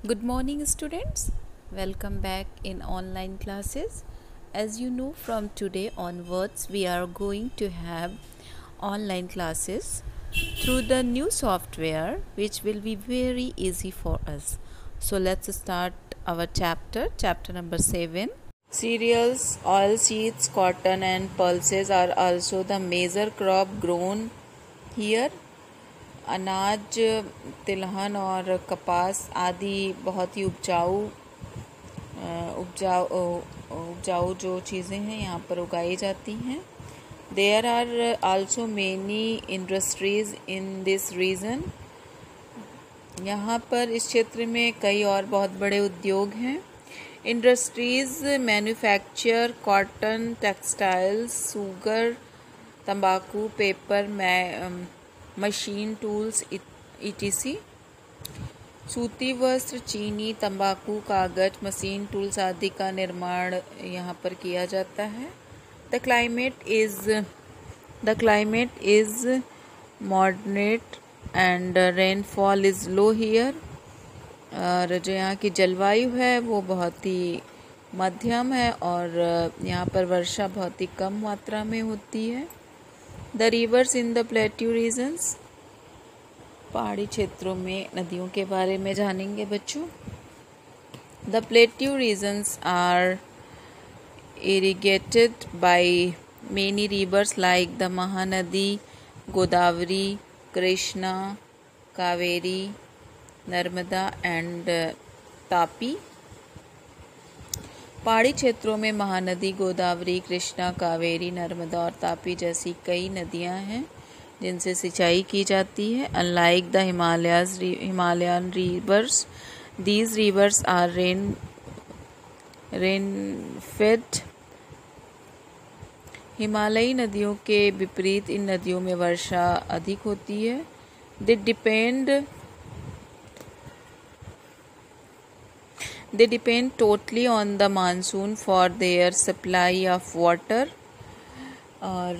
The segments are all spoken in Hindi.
Good morning, students. Welcome back in online classes. As you know, from today onwards, we are going to have online classes through the new software, which will be very easy for us. So, let's start our chapter number 7. Cereals, oilseeds, cotton, and pulses are also the major crop grown here. अनाज, तिलहन और कपास आदि बहुत ही उपजाऊ जो चीज़ें हैं यहाँ पर उगाई जाती हैं. There are also many industries in this region. यहाँ पर इस क्षेत्र में कई और बहुत बड़े उद्योग हैं. Industries manufacture cotton, textiles, sugar, तंबाकू, पेपर, मशीन टूल्स etc. सूती वस्त्र, चीनी, तंबाकू, कागज, मशीन टूल्स आदि का निर्माण यहाँ पर किया जाता है. The climate is moderate and rainfall is low here. और जो यहाँ की जलवायु है वो बहुत ही मध्यम है और यहाँ पर वर्षा बहुत ही कम मात्रा में होती है. The rivers in the plateau regions. पहाड़ी क्षेत्रों में नदियों के बारे में जानेंगे बच्चों. The plateau regions are irrigated by many rivers like the Mahanadi, Godavari, Krishna, Kaveri, Narmada and Tapi. पहाड़ी क्षेत्रों में महानदी, गोदावरी, कृष्णा, कावेरी, नर्मदा और तापी जैसी कई नदियां हैं जिनसे सिंचाई की जाती है. Unlike the Himalayan rivers, these rivers are rain fed. हिमालयी नदियों के विपरीत इन नदियों में वर्षा अधिक होती है. They depend totally on the monsoon for their supply of water. और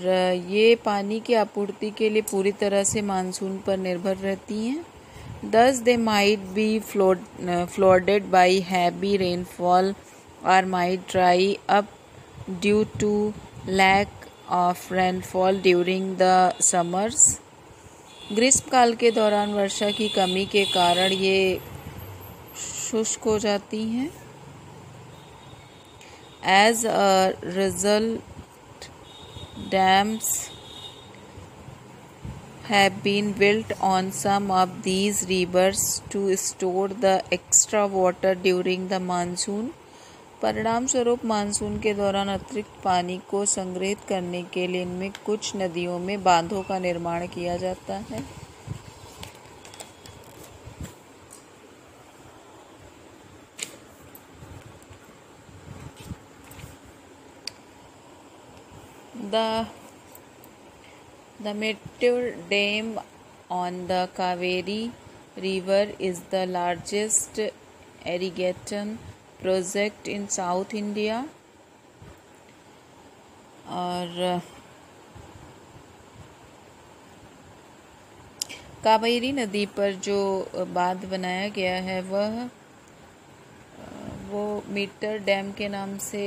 ये पानी की आपूर्ति के लिए पूरी तरह से मानसून पर निर्भर रहती हैं. Thus they might be flooded by heavy rainfall or might dry up due to lack of rainfall during the summers. ग्रीष्मकाल के दौरान वर्षा की कमी के कारण ये शुष्क हो जाती हैं. As a result, dams have been built on some of these rivers to store the extra water during the monsoon. परिणाम स्वरूप मानसून के दौरान अतिरिक्त पानी को संग्रहित करने के लिए इनमें कुछ नदियों में बांधों का निर्माण किया जाता है. The Mettur Dam on the Kaveri River is the largest irrigation project in South India. और कावेरी नदी पर जो बांध बनाया गया है वो मीटर डैम के नाम से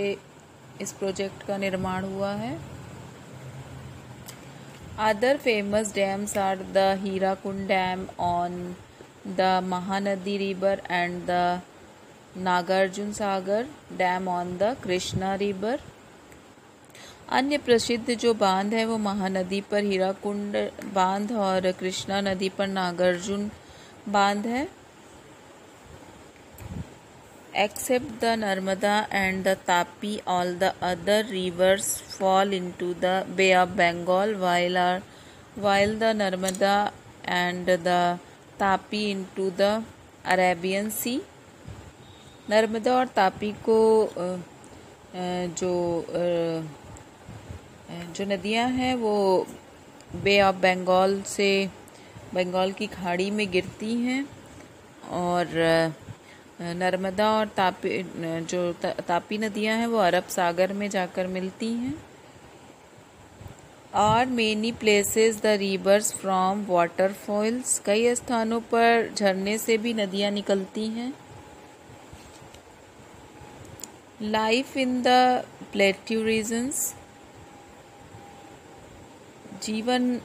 इस प्रोजेक्ट का निर्माण हुआ है. Other famous dams are the Hirakund Dam on the Mahanadi River and the Nagarjun Sagar Dam on the Krishna River. अन्य प्रसिद्ध जो बांध है वो महानदी पर हीराकुंड बांध और कृष्णा नदी पर नागार्जुन बांध है. Except the Narmada and the Tapi, all the other rivers fall into the Bay of Bengal, while the Narmada and the Tapi into the Arabian Sea. Narmada और तापी को जो नदियां हैं वो बे ऑफ बंगाल से बंगाल की खाड़ी में गिरती हैं और नर्मदा और तापी नदियां हैं वो अरब सागर में जाकर मिलती हैं. और many places the rivers from waterfalls. कई स्थानों पर झरने से भी नदियां निकलती हैं. Life in the plateau regions, जीवन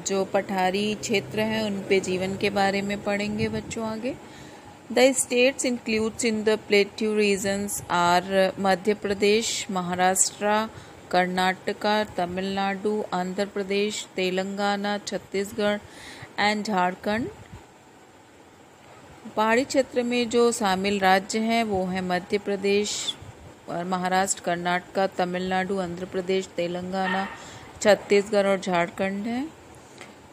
जो पठारी क्षेत्र हैं उन पे जीवन के बारे में पढ़ेंगे बच्चों आगे। The states includes in the plateau regions are Madhya Pradesh, Maharashtra, Karnataka, Tamil Nadu, Andhra Pradesh, Telangana, Chhattisgarh and Jharkhand. पहाड़ी क्षेत्र में जो शामिल राज्य हैं वो हैं मध्य प्रदेश और महाराष्ट्र, कर्नाटका, तमिलनाडु, आंध्र प्रदेश, तेलंगाना, छत्तीसगढ़ और झारखंड है।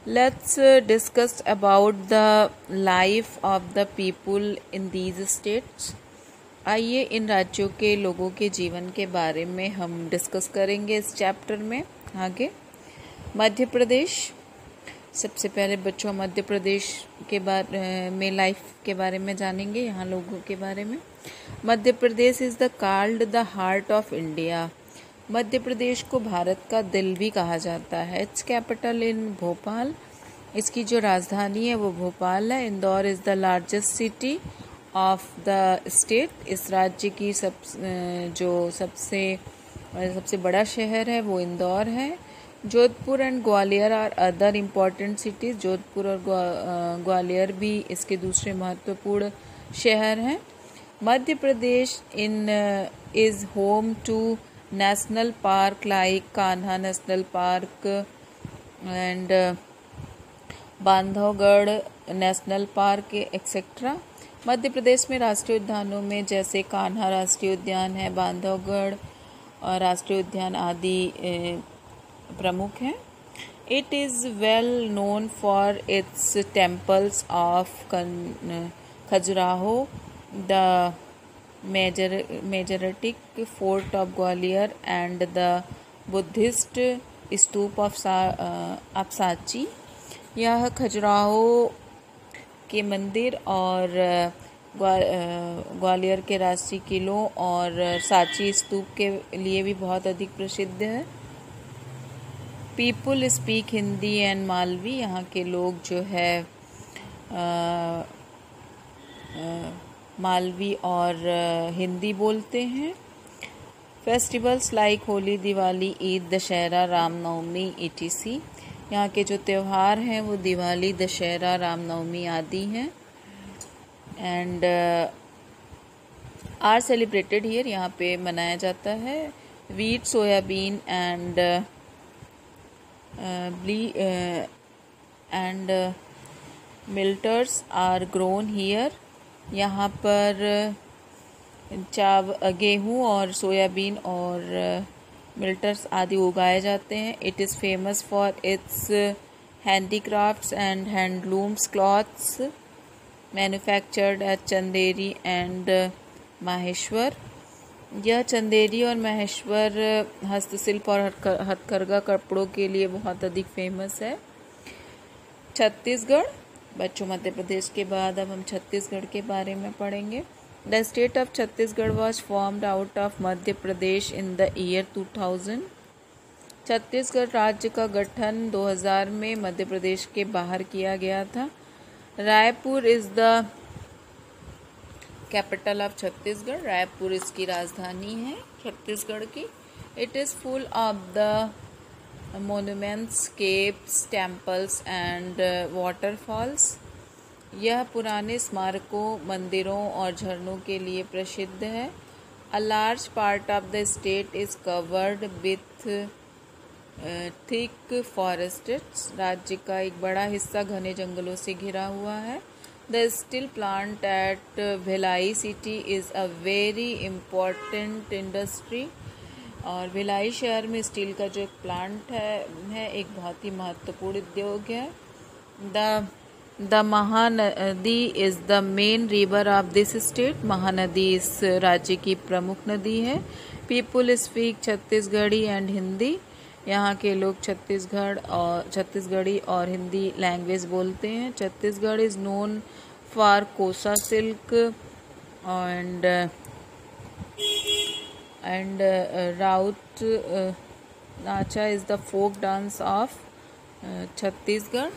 Let's discuss about the life of the people in these states. आइए इन राज्यों के लोगों के जीवन के बारे में हम डिस्कस करेंगे इस चैप्टर में आगे। मध्य प्रदेश, सबसे पहले बच्चों मध्य प्रदेश के बारे में लाइफ के बारे में जानेंगे, यहाँ लोगों के बारे में। Madhya Pradesh is the called the heart of India. Madhya Pradesh को भारत का दिल भी कहा जाता है। इट्स कैपिटल इन भोपाल, इसकी जो राजधानी है वो भोपाल है। Indore is the largest city of the state. इस राज्य की सबसे बड़ा शहर है वो इंदौर है। Jodhpur and Gwalior are other important cities. Jodhpur और ग्वालियर भी इसके दूसरे महत्वपूर्ण शहर हैं। Madhya Pradesh is home to national park like Kanha national park and Bandhavgarh national park etcetera. Madhya Pradesh में राष्ट्रीय उद्यानों में जैसे कान्हा राष्ट्रीय उद्यान है, बांधवगढ़ और राष्ट्रीय उद्यान आदि प्रमुख हैं। It is well known for its temples of Khajuraho, the majestic fort of Gwalior and the Buddhist stupa of Sanchi. यह खजुराहो के मंदिर और ग्वालियर के राष्ट्रीय किलों और सांची स्तूप के लिए भी बहुत अधिक प्रसिद्ध है। People speak Hindi and Malvi, यहाँ के लोग जो है मालवी और हिंदी बोलते हैं। Festivals like Holi, Diwali, Eid, Dussehra, Ram Navami etc। यहाँ के जो त्यौहार हैं वो दिवाली, दशहरा, रामनवमी आदि हैं। एंड आर सेलिब्रेटेड हियर, यहाँ पे मनाया जाता है। Wheat, soybean and millets are grown here. यहाँ पर गेहूँ और सोयाबीन और मिल्टर्स आदि उगाए जाते हैं। It is famous for its handicrafts and handlooms clothes manufactured at Chanderi and Maheshwar. यह चंदेरी और महेश्वर हस्तशिल्प और हथकरघा कपड़ों के लिए बहुत अधिक फेमस है। छत्तीसगढ़, बच्चों मध्य प्रदेश के बाद अब हम छत्तीसगढ़ के बारे में पढ़ेंगे। The state of Chhattisgarh was formed out of Madhya Pradesh in the year 2000। Chhattisgarh राज्य का गठन 2000 में मध्य प्रदेश के बाहर किया गया था। Raipur is the capital of Chhattisgarh. Raipur इसकी राजधानी है छत्तीसगढ़ की। It is full of the monuments, caves, temples and waterfalls. यह पुराने स्मारकों, मंदिरों और झरनों के लिए प्रसिद्ध है। A large part of the state is covered with thick forests. राज्य का एक बड़ा हिस्सा घने जंगलों से घिरा हुआ है। The steel plant at Bhilai city is a very important industry. और भिलाई शहर में स्टील का जो एक प्लांट है एक बहुत ही महत्वपूर्ण उद्योग है। The Mahanadi is the main river of this state. Mahanadi इस राज्य की प्रमुख नदी है। People speak Chhattisgarhi and Hindi. यहाँ के लोग छत्तीसगढ़ी और हिंदी लैंग्वेज बोलते हैं। Chhattisgarh is known for Kosa silk and Raut Nacha is the folk dance of Chhattisgarh.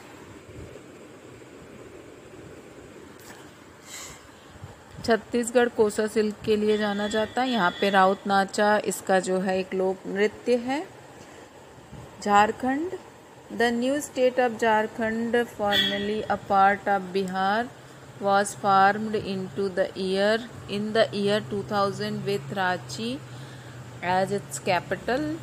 Chhattisgarh Kosa silk के लिए जाना जाता है। यहाँ पे राउत नाचा इसका जो है एक लोक नृत्य है। Jharkhand, the new state of Jharkhand formerly a part of Bihar was formed into the year 2000 with Ranchi as its capital।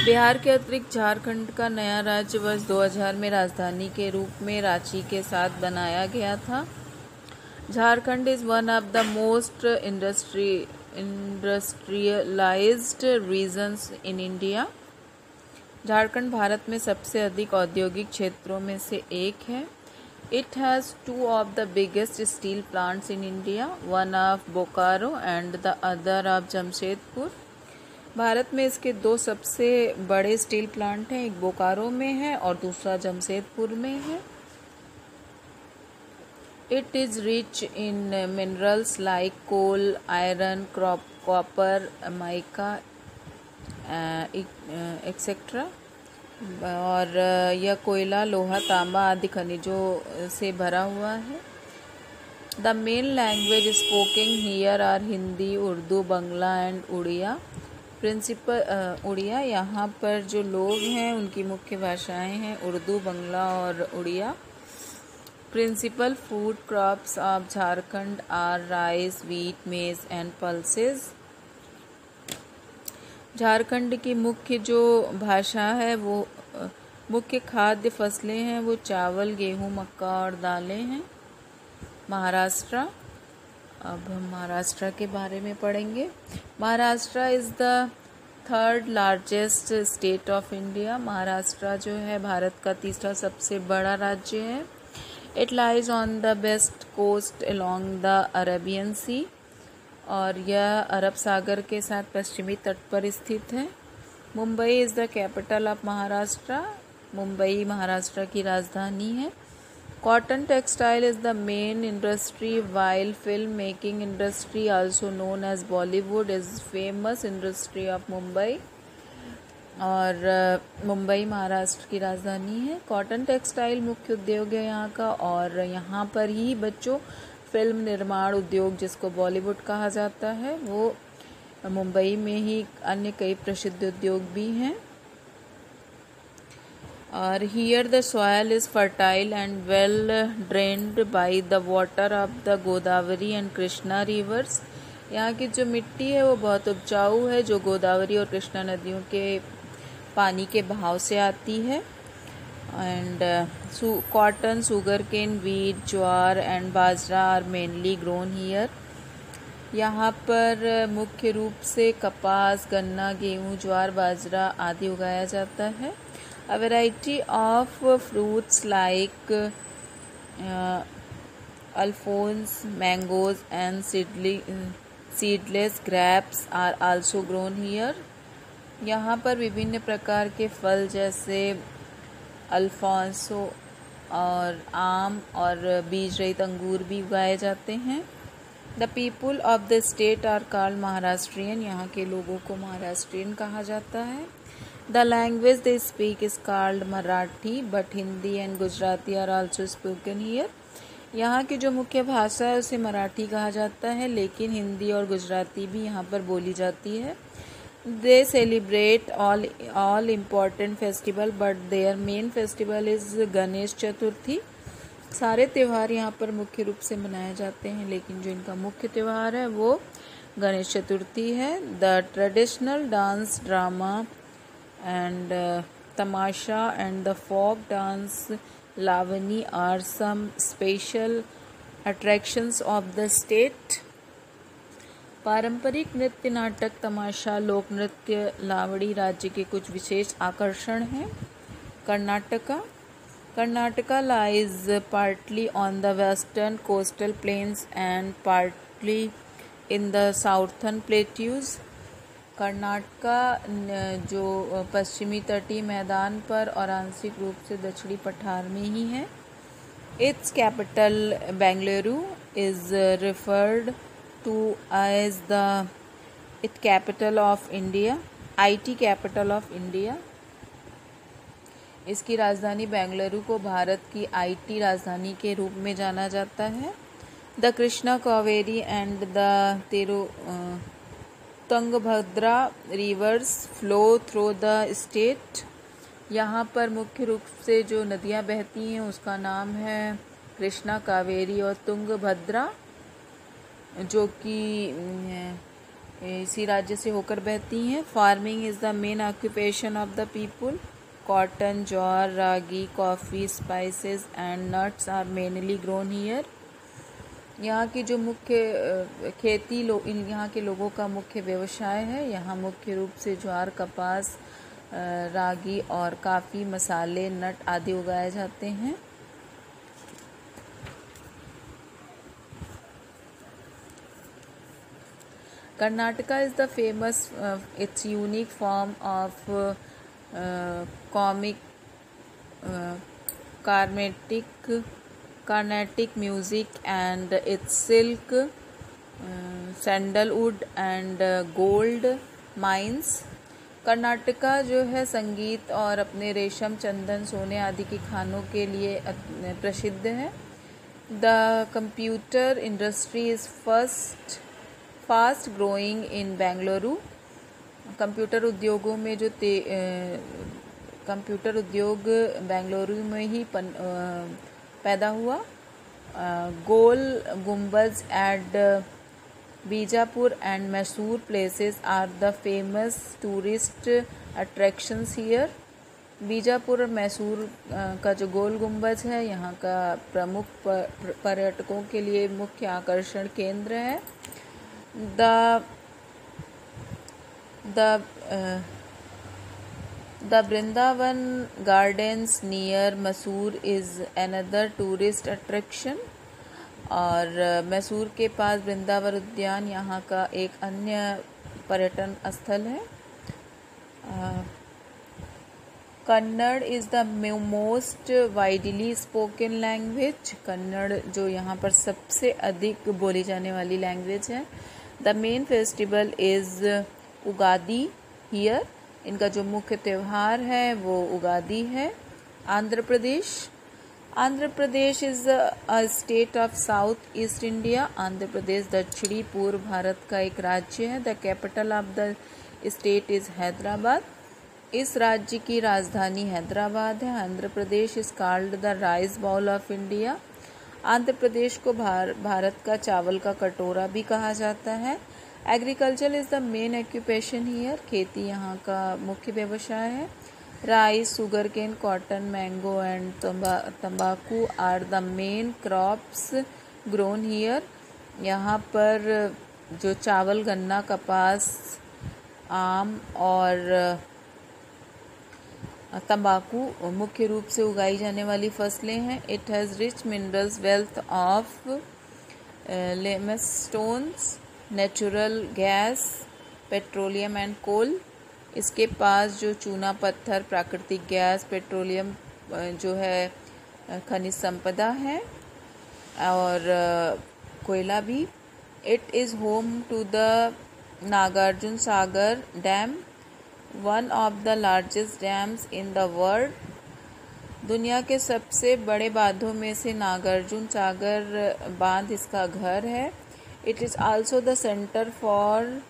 Bihar के अतिरिक्त झारखंड का नया राज्य वर्ष 2000 में राजधानी के रूप में रांची के साथ बनाया गया था। Jharkhand is one of the most industrialised regions in India. Jharkhand Bharat में सबसे अधिक औद्योगिक क्षेत्रों में से एक है। It has two of the biggest steel plants in India, one of Bokaro and the other of Jamshedpur. Bharat में इसके दो सबसे बड़े स्टील प्लांट हैं, एक बोकारो में है और दूसरा जमशेदपुर में है। It is rich in minerals like coal, iron, copper, mica etcetera. और यह कोयला, लोहा, तांबा आदि खनिजों से भरा हुआ है। The main language spoken here are Hindi, Urdu, Bangla and Odia. Odia यहाँ पर जो लोग हैं उनकी मुख्य भाषाएं हैं उर्दू, बंगला और Odia. Principal food crops of Jharkhand are rice, wheat, maize and pulses. Jharkhand की मुख्य जो भाषा है वो मुख्य खाद्य फसलें हैं वो चावल, गेहूं, मक्का और दालें हैं। महाराष्ट्र, अब हम महाराष्ट्र के बारे में पढ़ेंगे। Maharashtra is the third largest state of India. Maharashtra जो है भारत का तीसरा सबसे बड़ा राज्य है। It lies on the west coast along the Arabian sea, और यह अरब सागर के साथ पश्चिमी तट पर स्थित है। Mumbai is the capital of Maharashtra. Mumbai Maharashtra की राजधानी है। Cotton textile is the main industry, while film making industry also known as Bollywood is famous industry of Mumbai. और मुंबई महाराष्ट्र की राजधानी है। कॉटन टेक्सटाइल मुख्य उद्योग है यहाँ का, और यहाँ पर ही बच्चों फिल्म निर्माण उद्योग जिसको बॉलीवुड कहा जाता है वो मुंबई में ही अन्य कई प्रसिद्ध उद्योग भी हैं। और here the soil is fertile and well drained by the water of the Godavari and Krishna reverse. यहाँ की जो मिट्टी है वो बहुत उपजाऊ है जो गोदावरी और कृष्णा नदियों के पानी के बहाव से आती है। And cotton, sugar cane, wheat, jowar and bajra are mainly grown here. यहाँ पर मुख्य रूप से कपास, गन्ना, गेहूँ, ज्वार, बाजरा आदि उगाया जाता है। A variety of fruits like Alphonso, mangoes and seedless grapes are also grown here. यहाँ पर विभिन्न प्रकार के फल जैसे अल्फांसो और आम और बीज रहित अंगूर भी उगाए जाते हैं। The people of the state are called Maharashtrian. यहाँ के लोगों को महाराष्ट्रियन कहा जाता है। The language they speak is called Marathi, but Hindi and Gujarati are also spoken here. यहाँ की जो मुख्य भाषा है उसे मराठी कहा जाता है, लेकिन हिंदी और गुजराती भी यहाँ पर बोली जाती है। They celebrate all important festival, but their main festival is Ganesh Chaturthi. सारे त्यौहार यहाँ पर मुख्य रूप से मनाए जाते हैं, लेकिन जो इनका मुख्य त्यौहार है वो गणेश चतुर्थी है। The traditional dance, drama and tamasha and the folk dance lavani are some special attractions of the state. पारंपरिक नृत्य, नाटक, तमाशा, लोक नृत्य, लावड़ी राज्य के कुछ विशेष आकर्षण हैं। Karnataka lies partly on the western coastal plains and partly in the southern plateaus. Karnataka जो पश्चिमी तटीय मैदान पर और आंशिक रूप से दक्षिणी पठार में ही है। Its capital Bengaluru is referred to as the capital of India, IT capital of India। इसकी राजधानी बेंगलुरु को भारत की IT राजधानी के रूप में जाना जाता है। The Krishna Kaveri and the Tungabhadra reverse flow through the state. यहाँ पर मुख्य रूप से जो नदियाँ बहती हैं उसका नाम है कृष्णा, कावेरी और तुंगभद्रा, जो कि इसी राज्य से होकर बहती हैं। Farming is the main occupation of the people. Cotton, jowar, ragi, coffee, spices and nuts are mainly grown here. यहाँ की जो मुख्य खेती यहाँ के लोगों का मुख्य व्यवसाय है। यहाँ मुख्य रूप से ज्वार, कपास, रागी और काफ़ी, मसाले, नट आदि उगाए जाते हैं। Karnataka is the famous its unique form of comic Carnatic music and its silk, sandalwood and gold mines। Karnataka जो है संगीत और अपने रेशम, चंदन, सोने आदि की खानों के लिए प्रसिद्ध है। The computer industry is fast growing in Bengaluru. Computer उद्योगों में जो कंप्यूटर उद्योग बेंगलुरु में ही पैदा हुआ। Gol Gumbaz at Bijapur and Mysore places are the famous tourist attractions here. Bijapur और मैसूर का जो गोल गुम्बज है यहाँ का प्रमुख पर्यटकों के लिए मुख्य आकर्षण केंद्र है। The Vrindavan Gardens near Mysore is another tourist attraction। और मैसूर के पास वृंदावन उद्यान यहाँ का एक अन्य पर्यटन स्थल है। Kannada is the most widely spoken language. Kannada जो यहाँ पर सबसे अधिक बोली जाने वाली लैंग्वेज है। The main festival is Ugadi here. इनका जो मुख्य त्यौहार है वो उगादी है। Andhra Pradesh is a state of south east India. Andhra Pradesh दक्षिणी पूर्व भारत का एक राज्य है। The capital of the state is Hyderabad. इस राज्य की राजधानी हैदराबाद है। Andhra Pradesh is called the rice bowl of India. Andhra Pradesh को भारत का चावल का कटोरा भी कहा जाता है। Agriculture is the main occupation here. खेती यहाँ का मुख्य व्यवसाय है। Rice, sugarcane, cotton, mango and tambaku are the main crops grown here. यहाँ पर जो चावल, गन्ना, कपास, आम और तंबाकू मुख्य रूप से उगाई जाने वाली फसलें हैं। It has rich minerals, wealth of limestones, natural gas, petroleum and coal. इसके पास जो चूना पत्थर, प्राकृतिक गैस, पेट्रोलियम जो है खनिज संपदा है और कोयला भी। It is home to the Nagarjuna Sagar dam, one of the largest dams in the world. दुनिया के सबसे बड़े बांधों में से नागार्जुन सागर बांध इसका घर है। It is also the centre for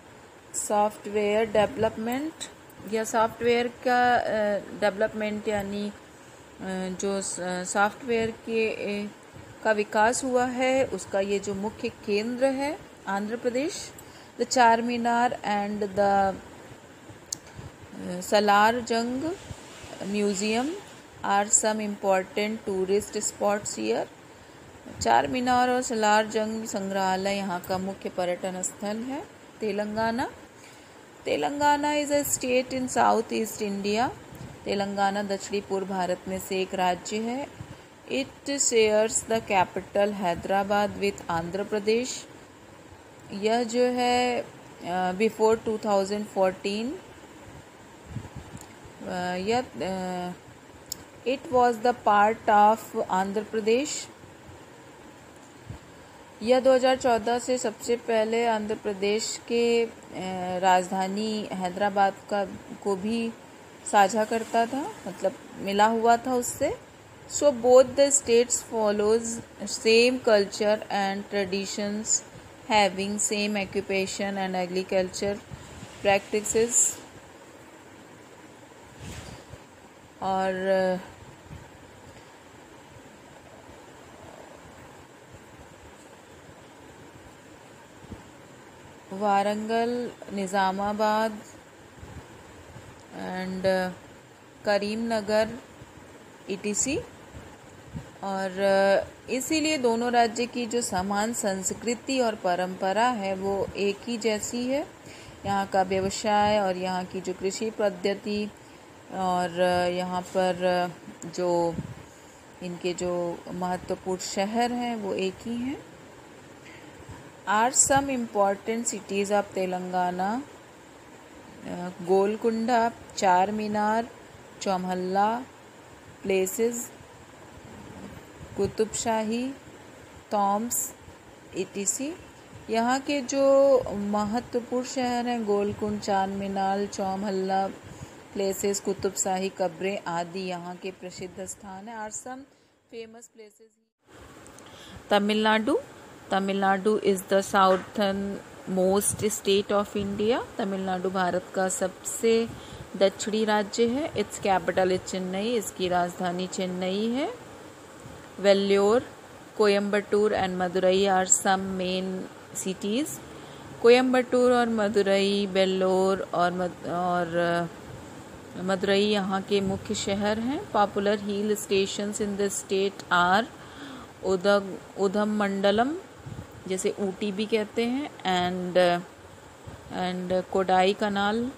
software development. यह सॉफ्टवेयर का डेवलपमेंट यानी जो सॉफ्टवेयर का विकास हुआ है उसका ये जो मुख्य केंद्र है आंध्र प्रदेश। द चार मीनार and the Salar Jung museum are some important tourist spots here. Char Minar और सलार जंग संग्रहालय यहाँ का मुख्य पर्यटन स्थल है। Telangana is a state in south east India. Telangana दक्षिणी पूर्व भारत में से एक राज्य है। It shares the capital Hyderabad with Andhra Pradesh. यह जो है before 2014 it was the part of Andhra Pradesh. यह 2014 से सबसे पहले आंध्र प्रदेश के राजधानी हैदराबाद को भी साझा करता था, मतलब मिला हुआ था उससे। So both the states follows same culture and traditions, having same occupation and agriculture practices. और वारंगल, निज़ामाबाद एंड करीमनगर ETC। और इसीलिए दोनों राज्य की जो समान संस्कृति और परंपरा है वो एक ही जैसी है। यहाँ का व्यवसाय और यहाँ की जो कृषि पद्धति और यहाँ पर जो इनके जो महत्वपूर्ण शहर हैं वो एक ही हैं। Are some important cities of Telangana: Golconda, Char Minar, Chowmahalla places, Qutub Shahi tombs ETC। यहाँ के जो महत्वपूर्ण शहर हैं गोलकुंड, चार मीनार, चौमहल्ला प्लेसेस, कुतुबशाही कब्रें आदि यहाँ के प्रसिद्ध स्थान हैं। Are some famous places. Tamil Nadu. Tamil Nadu is the southernmost state of India. Tamil Nadu Bharat का सबसे दक्षिणी राज्य है। Its capital is Chennai. इसकी राजधानी चेन्नई है। Vellore, Coimbatore and Madurai are some main cities. Coimbatore और मदुरई, वेल्लोर और मदुरई यहाँ के मुख्य शहर हैं। Popular hill stations in the state are Udhagamandalam, जैसे ऊटी भी कहते हैं, एंड कोडाई कनाल।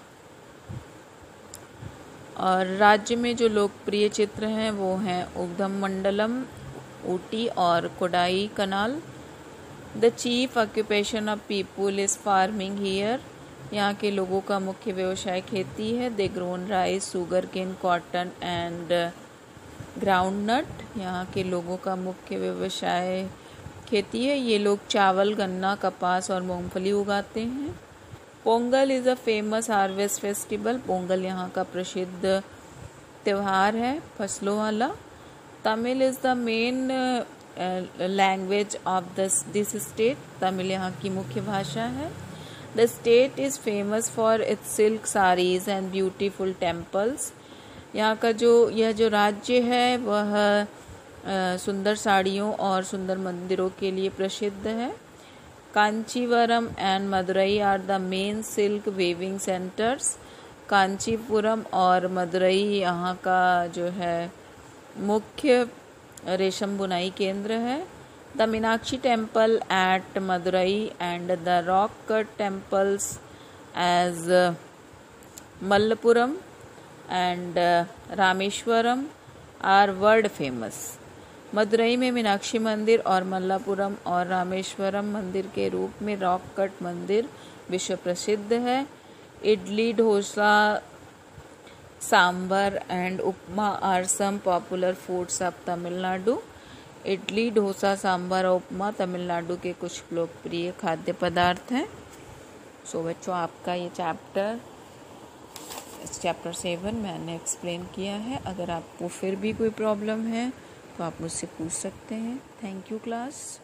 और राज्य में जो लोकप्रिय चित्र हैं वो हैं उधममंडलम, ऊटी और Kodaikanal. The chief occupation of people is farming here. यहाँ के लोगों का मुख्य व्यवसाय खेती है। They grown rice, sugarcane, cotton and groundnut. यहाँ के लोगों का मुख्य व्यवसाय खेती है। ये लोग चावल, गन्ना, कपास और मूंगफली उगाते हैं। Pongal is a famous harvest festival. Pongal यहाँ का प्रसिद्ध त्यौहार है फसलों वाला। Tamil is the main language of this state. Tamil यहाँ की मुख्य भाषा है। The state is famous for it's silk saris and beautiful temples. यहाँ का यह जो राज्य है वह सुंदर साड़ियों और सुंदर मंदिरों के लिए प्रसिद्ध है। Kanchivaram and Madurai are the main silk weaving centres. Kanchipuram और मदुरई यहाँ का जो है मुख्य रेशम बुनाई केंद्र है। The Meenakshi temple at Madurai and the rock cut temples as Mallapuram and Rameswaram are world famous. Madurai में मीनाक्षी मंदिर और मल्लापुरम और रामेश्वरम मंदिर के रूप में रॉक कट मंदिर विश्व प्रसिद्ध है। Idli, dosa, sambar and upma are some popular foods of Tamil Nadu. Idli, dosa, sambar और उपमा तमिलनाडु के कुछ लोकप्रिय खाद्य पदार्थ हैं। सो बच्चों, आपका ये चैप्टर 7 मैंने एक्सप्लेन किया है। अगर आपको फिर भी कोई प्रॉब्लम है तो आप मुझसे पूछ सकते हैं। Thank you class.